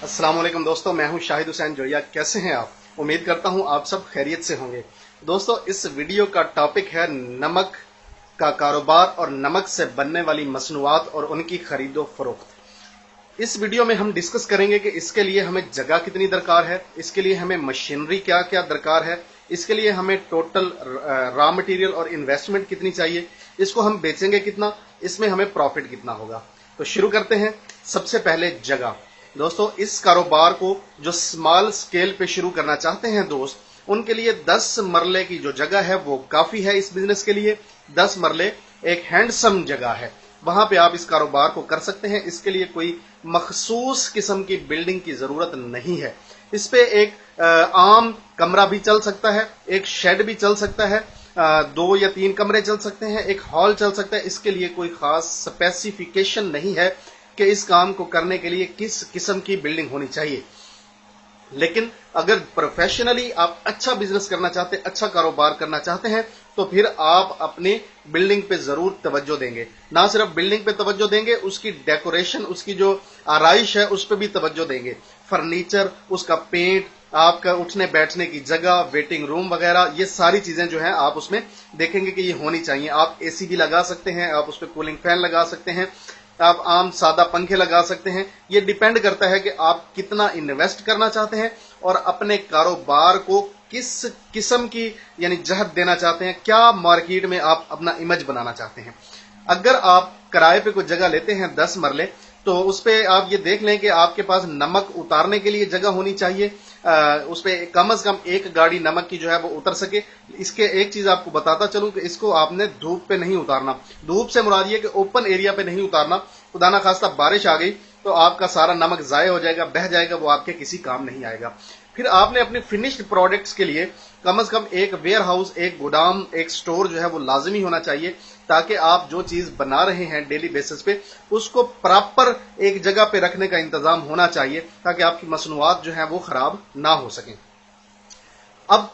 अस्सलाम वालेकुम दोस्तों, मैं हूं शाहिद हुसैन जोया। कैसे हैं आप? उम्मीद करता हूं आप सब खैरियत से होंगे। दोस्तों, इस वीडियो का टॉपिक है नमक का कारोबार और नमक से बनने वाली मसनूआत और उनकी खरीदो फरोख्त। इस वीडियो में हम डिस्कस करेंगे कि इसके लिए हमें जगह कितनी दरकार है, इसके लिए हमें मशीनरी क्या क्या दरकार है, इसके लिए हमें टोटल रॉ मटेरियल और इन्वेस्टमेंट कितनी चाहिए, इसको हम बेचेंगे कितना, इसमें हमें प्रॉफिट कितना होगा। तो शुरू करते हैं। सबसे पहले जगह। दोस्तों, इस कारोबार को जो स्मॉल स्केल पे शुरू करना चाहते हैं दोस्त, उनके लिए 10 मरले की जो जगह है वो काफी है। इस बिजनेस के लिए 10 मरले एक हैंडसम जगह है, वहां पे आप इस कारोबार को कर सकते हैं। इसके लिए कोई मखसूस किस्म की बिल्डिंग की जरूरत नहीं है। इस पे एक आम कमरा भी चल सकता है, एक शेड भी चल सकता है, 2 या 3 कमरे चल सकते हैं, एक हॉल चल सकता है। इसके लिए कोई खास स्पेसिफिकेशन नहीं है कि इस काम को करने के लिए किस किस्म की बिल्डिंग होनी चाहिए। लेकिन अगर प्रोफेशनली आप अच्छा बिजनेस करना चाहते हैं, अच्छा कारोबार करना चाहते हैं, तो फिर आप अपनी बिल्डिंग पे जरूर तवज्जो देंगे। ना सिर्फ बिल्डिंग पे तवज्जो देंगे, उसकी डेकोरेशन, उसकी जो आराइश है उस पर भी तवज्जो देंगे। फर्नीचर, उसका पेंट, आपका उठने बैठने की जगह, वेटिंग रूम वगैरह, ये सारी चीजें जो हैं आप उसमें देखेंगे कि ये होनी चाहिए। आप एसी भी लगा सकते हैं, आप उस पर कूलिंग फैन लगा सकते हैं, आप आम सादा पंखे लगा सकते हैं। ये डिपेंड करता है कि आप कितना इन्वेस्ट करना चाहते हैं और अपने कारोबार को किस किस्म की यानी जहत देना चाहते हैं, क्या मार्केट में आप अपना इमेज बनाना चाहते हैं। अगर आप किराए पे कोई जगह लेते हैं 10 मरले, तो उस पे आप ये देख लें कि आपके पास नमक उतारने के लिए जगह होनी चाहिए। उस पे कम से कम एक गाड़ी नमक की जो है वो उतर सके। इसके एक चीज आपको बताता चलूं कि इसको आपने धूप पे नहीं उतारना। धूप से मुराद ये कि ओपन एरिया पे नहीं उतारना। खुदा ना खास्ता बारिश आ गई तो आपका सारा नमक जाया हो जाएगा, बह जाएगा, वो आपके किसी काम नहीं आएगा। फिर आपने अपने फिनिश्ड प्रोडक्ट्स के लिए कम से कम एक वेयर हाउस, एक गोदाम, एक स्टोर जो है वो लाजमी होना चाहिए, ताकि आप जो चीज बना रहे हैं डेली बेसिस पे उसको प्रॉपर एक जगह पे रखने का इंतजाम होना चाहिए, ताकि आपकी मसनूआत जो है वो खराब ना हो सकें। अब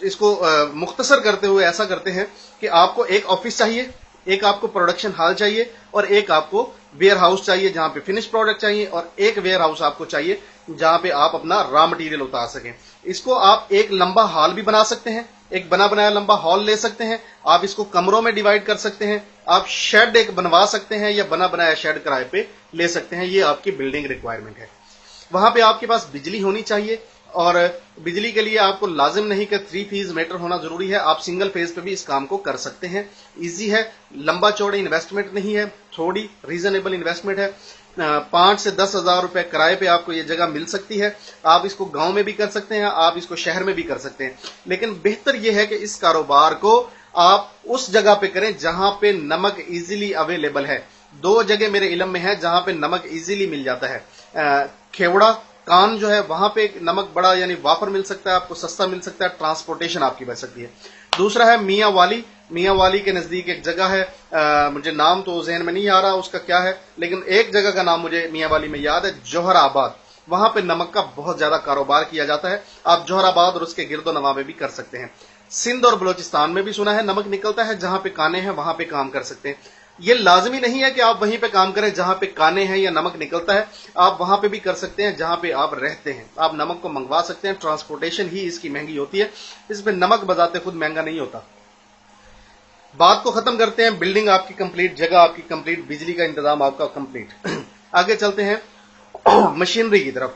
इसको मुख्तसर करते हुए ऐसा करते हैं कि आपको एक ऑफिस चाहिए, एक आपको प्रोडक्शन हॉल चाहिए और एक आपको वेयर हाउस चाहिए जहां पे फिनिश प्रोडक्ट चाहिए, और एक वेयर हाउस आपको चाहिए जहां पे आप अपना रॉ मटेरियल उतार सकें। इसको आप एक लंबा हॉल भी बना सकते हैं, एक बना बनाया लंबा हॉल ले सकते हैं। आप इसको कमरों में डिवाइड कर सकते हैं। आप शेड एक बनवा सकते हैं या बना बनाया शेड किराए पे ले सकते हैं। ये आपकी बिल्डिंग रिक्वायरमेंट है। वहां पे आपके पास बिजली होनी चाहिए, और बिजली के लिए आपको लाजिम नहीं कि 3 फेज मीटर होना जरूरी है। आप सिंगल फेज पे भी इस काम को कर सकते हैं। इजी है, लंबा चौड़े इन्वेस्टमेंट नहीं है, थोड़ी रीजनेबल इन्वेस्टमेंट है। 5 से 10 हजार रुपए किराए पे आपको ये जगह मिल सकती है। आप इसको गांव में भी कर सकते हैं, आप इसको शहर में भी कर सकते हैं। लेकिन बेहतर यह है कि इस कारोबार को आप उस जगह पे करें जहां पे नमक इजीली अवेलेबल है। 2 जगह मेरे इल्म में है जहां पे नमक इजीली मिल जाता है। खेवड़ा कान जो है वहां पे नमक बड़ा यानी वाफर मिल सकता है, आपको सस्ता मिल सकता है, ट्रांसपोर्टेशन आपकी बच सकती है। दूसरा है मियां वाली। मियां वाली के नजदीक एक जगह है, मुझे नाम तो जहन में नहीं आ रहा उसका क्या है, लेकिन एक जगह का नाम मुझे मियां वाली में याद है, जोहराबाद। वहां पे नमक का बहुत ज्यादा कारोबार किया जाता है। आप जोहराबाद और उसके गिरदो नवा में भी कर सकते हैं। सिंध और बलोचिस्तान में भी सुना है नमक निकलता है। जहां पे काने हैं वहां पे काम कर सकते हैं। ये लाजमी नहीं है कि आप वहीं पे काम करें जहां पे काने हैं या नमक निकलता है। आप वहां पे भी कर सकते हैं जहां पे आप रहते हैं। आप नमक को मंगवा सकते हैं, ट्रांसपोर्टेशन ही इसकी महंगी होती है। इसमें नमक बजाते खुद महंगा नहीं होता। बात को खत्म करते हैं। बिल्डिंग आपकी कंप्लीट, जगह आपकी कंप्लीट, बिजली का इंतजाम आपका कंप्लीट। आगे चलते हैं मशीनरी की तरफ।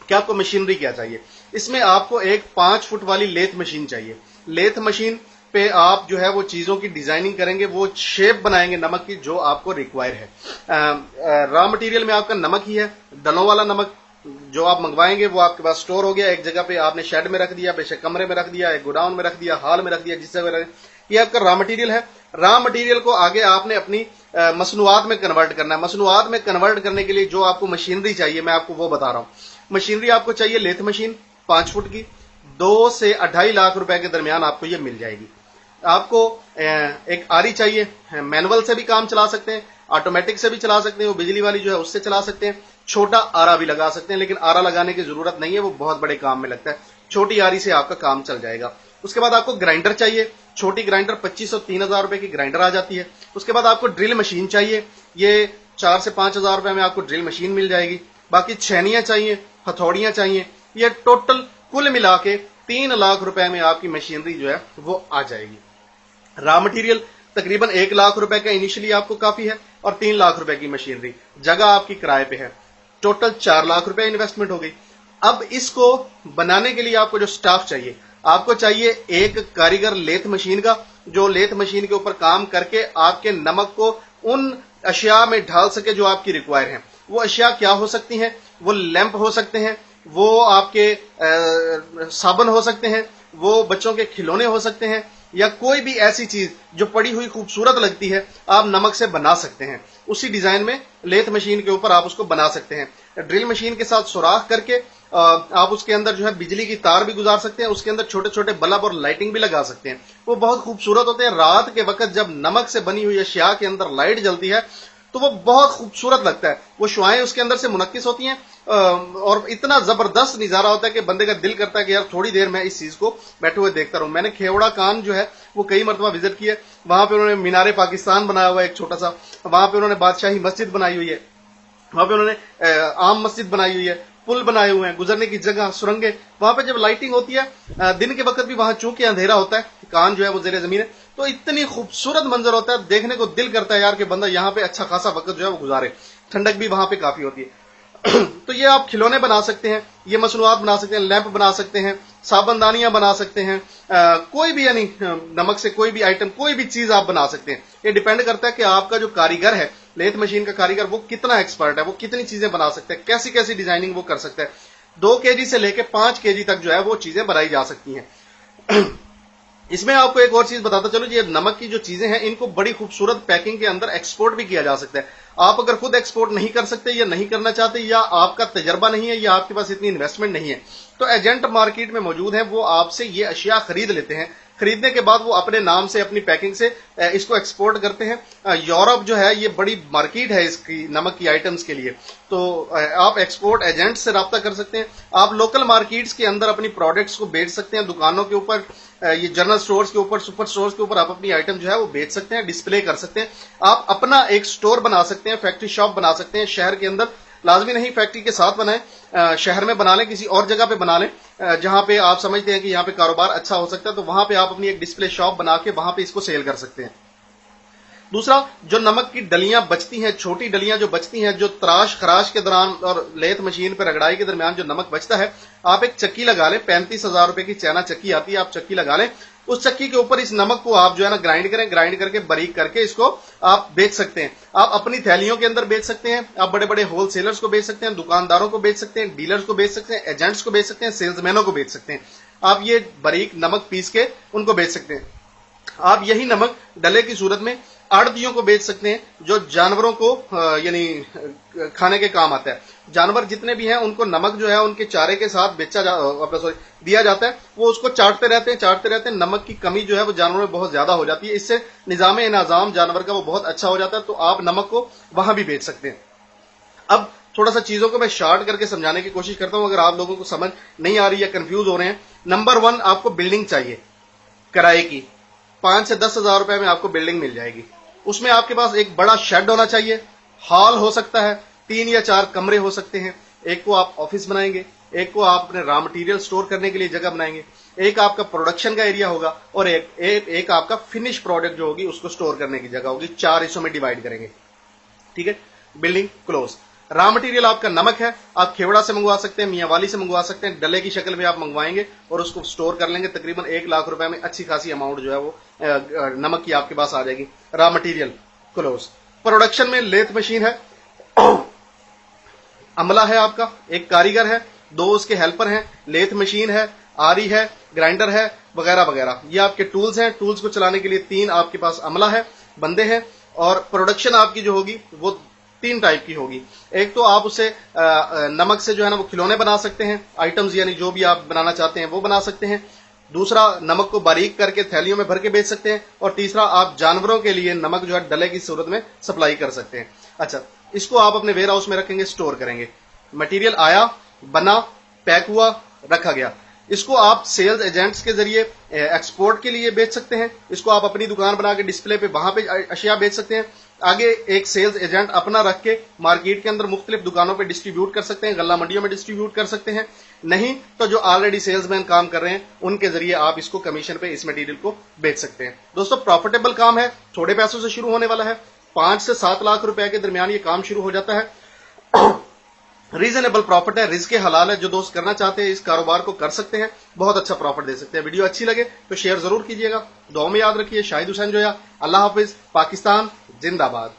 क्या आपको मशीनरी क्या चाहिए? इसमें आपको एक 5 फुट वाली लेथ मशीन चाहिए। लेथ मशीन पे आप जो है वो चीजों की डिजाइनिंग करेंगे, वो शेप बनाएंगे नमक की जो आपको रिक्वायर है। रॉ मटेरियल में आपका नमक ही है। डलों वाला नमक जो आप मंगवाएंगे वो आपके पास स्टोर हो गया। एक जगह पे आपने शेड में रख दिया, बेशक कमरे में रख दिया, एक गोडाउन में रख दिया, हॉल में रख दिया, जिस जगह ये आपका रॉ मटेरियल है। रॉ मटेरियल को आगे आपने अपनी मसनूआत में कन्वर्ट करना है। मसनूआत में कन्वर्ट करने के लिए जो आपको मशीनरी चाहिए मैं आपको वो बता रहा हूं। मशीनरी आपको चाहिए लेथ मशीन 5 फुट की, 2 से 2.5 लाख रुपए के दरमियान आपको ये मिल जाएगी। आपको एक आरी चाहिए, मैनुअल से भी काम चला सकते हैं, ऑटोमेटिक से भी चला सकते हैं, वो बिजली वाली जो है उससे चला सकते हैं। छोटा आरा भी लगा सकते हैं, लेकिन आरा लगाने की जरूरत नहीं है, वो बहुत बड़े काम में लगता है। छोटी आरी से आपका काम चल जाएगा। उसके बाद आपको ग्राइंडर चाहिए। छोटी ग्राइंडर 2500 3000 रुपए की ग्राइंडर आ जाती है। उसके बाद आपको ड्रिल मशीन चाहिए। ये 4 से 5 हजार रुपए में आपको ड्रिल मशीन मिल जाएगी। बाकी छैनियां चाहिए, हथौड़ियां चाहिए, ये टोटल कुल मिला के 3 लाख रुपए में आपकी मशीनरी जो है वो आ जाएगी। रॉ मटेरियल तकरीबन 1 लाख रुपए का इनिशियली आपको काफी है और 3 लाख रुपए की मशीनरी, जगह आपकी किराए पे है, टोटल 4 लाख रुपए इन्वेस्टमेंट हो गई। अब इसको बनाने के लिए आपको जो स्टाफ चाहिए, आपको चाहिए एक कारीगर लेथ मशीन का, जो लेथ मशीन के ऊपर काम करके आपके नमक को उन अशिया में ढाल सके जो आपकी रिक्वायर है। वो अशिया क्या हो सकती हैं? वो लैंप हो सकते हैं, वो आपके साबुन हो सकते हैं, वो बच्चों के खिलौने हो सकते हैं, या कोई भी ऐसी चीज जो पड़ी हुई खूबसूरत लगती है आप नमक से बना सकते हैं। उसी डिजाइन में लेथ मशीन के ऊपर आप उसको बना सकते हैं। ड्रिल मशीन के साथ सुराख करके आप उसके अंदर जो है बिजली की तार भी गुजार सकते हैं, उसके अंदर छोटे छोटे बल्ब और लाइटिंग भी लगा सकते हैं। वो बहुत खूबसूरत होते हैं। रात के वक्त जब नमक से बनी हुई अशिया के अंदर लाइट जलती है तो वो बहुत खूबसूरत लगता है। वो शुआएं उसके अंदर से मुनक्किस होती हैं और इतना जबरदस्त नजारा होता है कि बंदे का दिल करता है कि यार थोड़ी देर मैं इस चीज को बैठे हुए देखता रहूं। मैंने खेवड़ा कान जो है वो कई मरतबा विजिट किया। वहां पे उन्होंने मीनारे पाकिस्तान बनाया हुआ है एक छोटा सा, वहां पे उन्होंने बादशाही मस्जिद बनाई हुई है, वहां पे उन्होंने आम मस्जिद बनाई हुई है, पुल बनाए हुए हैं, गुजरने की जगह, सुरंगे। वहां पे जब लाइटिंग होती है दिन के वक्त भी, वहां चूंकि अंधेरा होता है, कान जो है वो जेरे जमीन है, तो इतनी खूबसूरत मंजर होता है, देखने को दिल करता है यार कि बंदा यहाँ पे अच्छा खासा वक्त जो है वो गुजारे। ठंडक भी वहां पे काफी होती है। तो ये आप खिलौने बना सकते हैं, ये मसनूआत बना सकते हैं, लैंप बना सकते हैं, साबनदानियां बना सकते हैं, कोई भी यानी नमक से कोई भी आइटम, कोई भी चीज आप बना सकते हैं। ये डिपेंड करता है कि आपका जो कारीगर है, लेथ मशीन का कारीगर, वो कितना एक्सपर्ट है, वो कितनी चीजें बना सकते हैं, कैसी कैसी डिजाइनिंग वो कर सकता है। 2 kg से लेके 5 kg तक जो है वो चीजें बनाई जा सकती हैं। इसमें आपको एक और चीज बताता चलो, ये नमक की जो चीजें हैं इनको बड़ी खूबसूरत पैकिंग के अंदर एक्सपोर्ट भी किया जा सकता है। आप अगर खुद एक्सपोर्ट नहीं कर सकते या नहीं करना चाहते, या आपका तजर्बा नहीं है, या आपके पास इतनी इन्वेस्टमेंट नहीं है, तो एजेंट मार्केट में मौजूद हैं, वो आपसे ये अशिया खरीद लेते हैं। खरीदने के बाद वो अपने नाम से, अपनी पैकिंग से इसको एक्सपोर्ट करते हैं। यूरोप जो है ये बड़ी मार्केट है इसकी नमक की आइटम्स के लिए, तो आप एक्सपोर्ट एजेंट से रब्ता कर सकते हैं। आप लोकल मार्केट्स के अंदर अपनी प्रोडक्ट्स को बेच सकते हैं, दुकानों के ऊपर, ये जनरल स्टोर्स के ऊपर, सुपर स्टोर्स के ऊपर आप अपनी आइटम जो है वो बेच सकते हैं, डिस्प्ले कर सकते हैं। आप अपना एक स्टोर बना सकते हैं, फैक्ट्री शॉप बना सकते हैं शहर के अंदर। लाजमी नहीं फैक्ट्री के साथ बनाएं, शहर में बना लें, किसी और जगह पे बना लें जहां पे आप समझते हैं कि यहाँ पे कारोबार अच्छा हो सकता है, तो वहां पे आप अपनी एक डिस्प्ले शॉप बना के वहां पे इसको सेल कर सकते हैं। दूसरा, जो नमक की डलियां बचती हैं, छोटी डलियां जो बचती हैं, जो तराश खराश के दौरान और लेथ मशीन पर रगड़ाई के दरमियान जो नमक बचता है, आप एक चक्की लगा लें। 35,000 रुपए की चाइना चक्की आती है, आप चक्की लगा लें। उस चक्की के ऊपर इस नमक को आप जो है ना ग्राइंड करें, ग्राइंड करके बारीक करके इसको आप बेच सकते हैं। आप अपनी थैलियों के अंदर बेच सकते हैं, आप बड़े बड़े होलसेलर्स को बेच सकते हैं, दुकानदारों को बेच सकते हैं, डीलर्स को बेच सकते हैं, एजेंट्स को बेच सकते हैं, सेल्समैनों को बेच सकते हैं। आप ये बारीक नमक पीस के उनको बेच सकते हैं। आप यही नमक डले की सूरत में आड़तियों को बेच सकते हैं, जो जानवरों को यानी खाने के काम आता है। जानवर जितने भी हैं उनको नमक जो है उनके चारे के साथ दिया जाता है, वो उसको चाटते रहते हैं। नमक की कमी जो है वो जानवरों में बहुत ज्यादा हो जाती है, इससे निजाम इनाजाम जानवर का वो बहुत अच्छा हो जाता है, तो आप नमक को वहां भी बेच सकते हैं। अब थोड़ा सा चीजों को मैं शॉर्ट करके समझाने की कोशिश करता हूं, अगर आप लोगों को समझ नहीं आ रही है, कंफ्यूज हो रहे हैं। नंबर 1, आपको बिल्डिंग चाहिए किराए की। 5 से 10 हजार रुपए में आपको बिल्डिंग मिल जाएगी। उसमें आपके पास एक बड़ा शेड होना चाहिए, हॉल हो सकता है, 3 या 4 कमरे हो सकते हैं। एक को आप ऑफिस बनाएंगे, एक को आप अपने रॉ मटेरियल स्टोर करने के लिए जगह बनाएंगे, एक आपका प्रोडक्शन का एरिया होगा, और एक आपका फिनिश प्रोडक्ट जो होगी उसको स्टोर करने की जगह होगी। 4 हिस्सों में डिवाइड करेंगे, ठीक है। Building close. रॉ मटेरियल आपका नमक है, आप खेवड़ा से मंगवा सकते हैं, मियांवाली से मंगवा सकते हैं, डले की शक्ल में आप मंगवाएंगे और उसको स्टोर कर लेंगे। तकरीबन 1 लाख रुपए में अच्छी खासी अमाउंट जो है वो नमक की आपके पास आ जाएगी। Raw material close. प्रोडक्शन में लेथ मशीन है, अमला है आपका, एक कारीगर है, 2 उसके हेल्पर हैं, लेथ मशीन है, आरी है, ग्राइंडर है, वगैरह वगैरह। ये आपके टूल्स हैं। टूल्स को चलाने के लिए 3 आपके पास अमला है, बंदे हैं। और प्रोडक्शन आपकी जो होगी वो 3 टाइप की होगी। एक तो आप उसे नमक से जो है ना वो खिलौने बना सकते हैं, आइटम्स यानी जो भी आप बनाना चाहते हैं वो बना सकते हैं। दूसरा, नमक को बारीक करके थैलियों में भर के बेच सकते हैं। और तीसरा, आप जानवरों के लिए नमक जो है डले की सूरत में सप्लाई कर सकते हैं। अच्छा, इसको आप अपने वेयर हाउस में रखेंगे, स्टोर करेंगे। मटेरियल आया, बना, पैक हुआ, रखा गया। इसको आप सेल्स एजेंट्स के जरिए एक्सपोर्ट के लिए बेच सकते हैं। इसको आप अपनी दुकान बना के डिस्प्ले पे वहां पे अशिया बेच सकते हैं। आगे एक सेल्स एजेंट अपना रख के मार्केट के अंदर मुख्तलिफ दुकानों पे डिस्ट्रीब्यूट कर सकते हैं, गल्ला मंडियों में डिस्ट्रीब्यूट कर सकते हैं। नहीं तो जो ऑलरेडी सेल्समैन काम कर रहे हैं उनके जरिए आप इसको कमीशन पे इस मटेरियल को बेच सकते हैं। दोस्तों प्रॉफिटेबल काम है, थोड़े पैसों से शुरू होने वाला है, 5 से 7 लाख रुपए के दरमियान ये काम शुरू हो जाता है। रीजनेबल प्रॉफिट है, रिस्क हलाल है। जो दोस्त करना चाहते हैं इस कारोबार को कर सकते हैं, बहुत अच्छा प्रॉफिट दे सकते हैं। वीडियो अच्छी लगे तो शेयर जरूर कीजिएगा। दुआ में याद रखिए। शाहिद हुसैन जोया। अल्लाह हाफिज। पाकिस्तान जिंदाबाद।